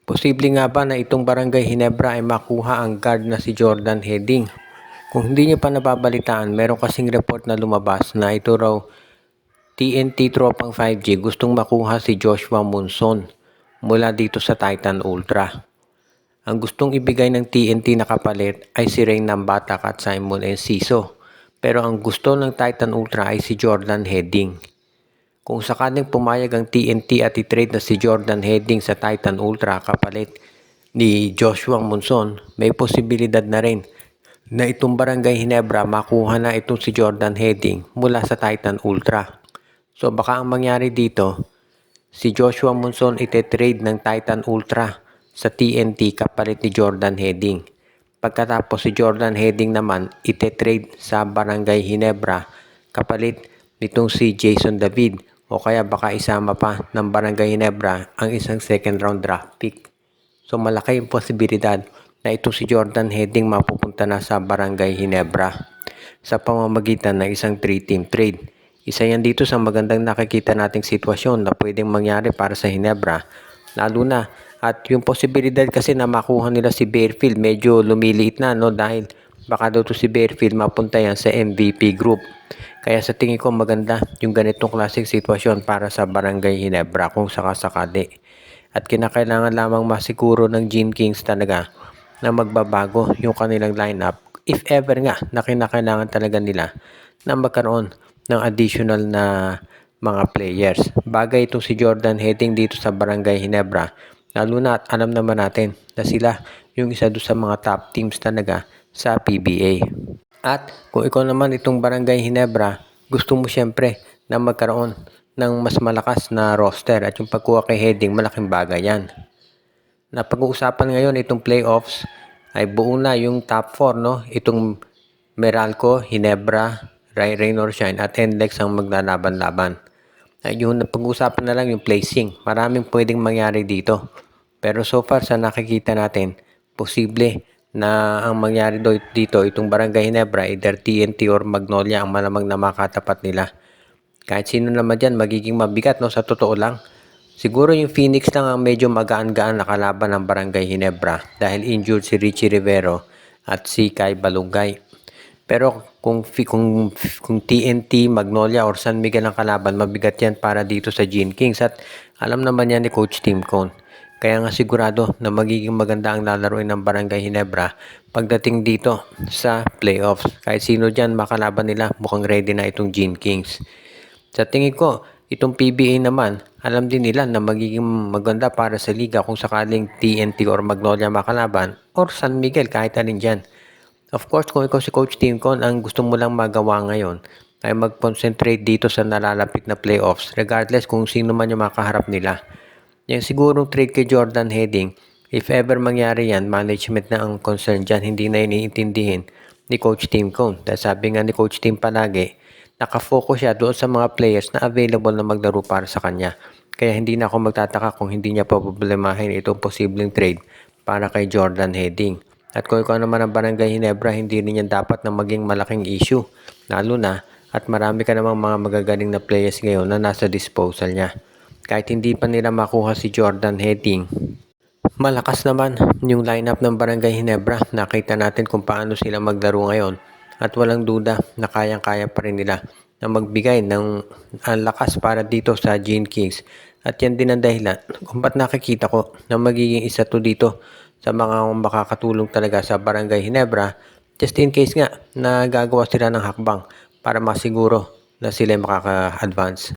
Posible nga ba na itong Barangay Ginebra ay makuha ang guard na si Jordan Heading? Kung hindi niyo pa nababalitaan, meron kasing report na lumabas na ito raw TNT tropang 5G gustong makuha si Joshua Monson mula dito sa Titan Ultra. Ang gustong ibigay ng TNT na kapalit ay si Reynam Batak at Simon Enciso. Pero ang gusto ng Titan Ultra ay si Jordan Heading. Kung sakaling pumayag ang TNT at i-trade na si Jordan Heading sa Titan Ultra kapalit ni Joshua Monson, may posibilidad na rin na itong Barangay Ginebra makuha na itong si Jordan Heading mula sa Titan Ultra. So baka ang mangyari dito, si Joshua Monson ite-trade ng Titan Ultra sa TNT kapalit ni Jordan Heading. Pagkatapos si Jordan Heading naman ite-trade sa Barangay Ginebra kapalit nitong si Jason David o kaya baka isama pa ng Barangay Ginebra ang isang second round draft pick. So malaki yung posibilidad na itong si Jordan Heading mapupunta na sa Barangay Ginebra sa pamamagitan ng isang 3-team trade. Isa yan dito sa magandang nakikita nating sitwasyon na pwedeng mangyari para sa Ginebra, lalo na at yung posibilidad kasi na makuha nila si Bearfield medyo lumiliit na, no, dahil baka daw to si Bearfield mapunta yan sa MVP group. Kaya sa tingin ko maganda yung ganitong klaseng sitwasyon para sa Barangay Ginebra kung sakasakali. At kinakailangan lamang masiguro ng Gene Kings talaga na magbabago yung kanilang lineup if ever nga na kinakailangan talaga nila na magkaroon ng additional na mga players. Bagay itong si Jordan Heading dito sa Barangay Ginebra, lalo na at alam naman natin na sila yung isa doon sa mga top teams talaga sa PBA. At kung ikaw naman itong Barangay Ginebra, gusto mo siyempre na magkaroon ng mas malakas na roster at yung pagkuha kay Heading, malaking bagay yan. Na pag-uusapan ngayon itong playoffs ay buo na yung top 4, no? Itong Meralco, Ginebra, Rain or Shine at NLEX ang maglalaban-laban. Ay yung pag-uusapan na lang yung placing. Maraming pwedeng mangyari dito. Pero so far sa nakikita natin, posible na ang mangyari dito itong Barangay Ginebra, either TNT or Magnolia ang malamang na makatapat nila. Kahit sino naman dyan magiging mabigat, no, sa totoo lang. Siguro yung Phoenix lang ang medyo magaan-gaan na kalaban ng Barangay Ginebra dahil injured si Richie Rivero at si Kai Balungay. Pero kung TNT, Magnolia or San Miguel ang kalaban, mabigat yan para dito sa Gene Kings at alam naman yan ni Coach Tim Cone. Kaya nga sigurado na magiging maganda ang lalaroin ng Barangay Ginebra pagdating dito sa playoffs. Kahit sino dyan makalaban nila, mukhang ready na itong Gene Kings. Sa tingin ko, itong PBA naman, alam din nila na magiging maganda para sa liga kung sakaling TNT or Magnolia makalaban or San Miguel, kahit alin dyan. Of course, kung ikaw si Coach Tim Cone, ang gusto mo lang magawa ngayon ay mag-concentrate dito sa nalalapit na playoffs regardless kung sino man yung makaharap nila. Yung sigurong trade kay Jordan Heading, if ever mangyari yan, management na ang concern dyan, hindi na iniintindihin ni Coach Tim Cone. Dahil sabi nga ni Coach Tim palagi, nakafocus siya doon sa mga players na available na maglaro para sa kanya. Kaya hindi na ako magtataka kung hindi niya problemahin itong posibleng trade para kay Jordan Heading. At kung ikaw naman ang Barangay Ginebra, hindi rin yan dapat na maging malaking issue. Lalo na at marami ka namang mga magagaling na players ngayon na nasa disposal niya. Kahit hindi pa nila makuha si Jordan Heading, malakas naman yung lineup ng Barangay Ginebra. Nakita natin kung paano sila maglaro ngayon. At walang duda na kayang-kaya pa rin nila na magbigay ng lakas para dito sa Gene Kings. At yan din ang dahilan kung ba't nakikita ko na magiging isa to dito sa mga makakatulong talaga sa Barangay Ginebra. Just in case nga na gagawa sila ng hakbang para masiguro na sila makaka-advance.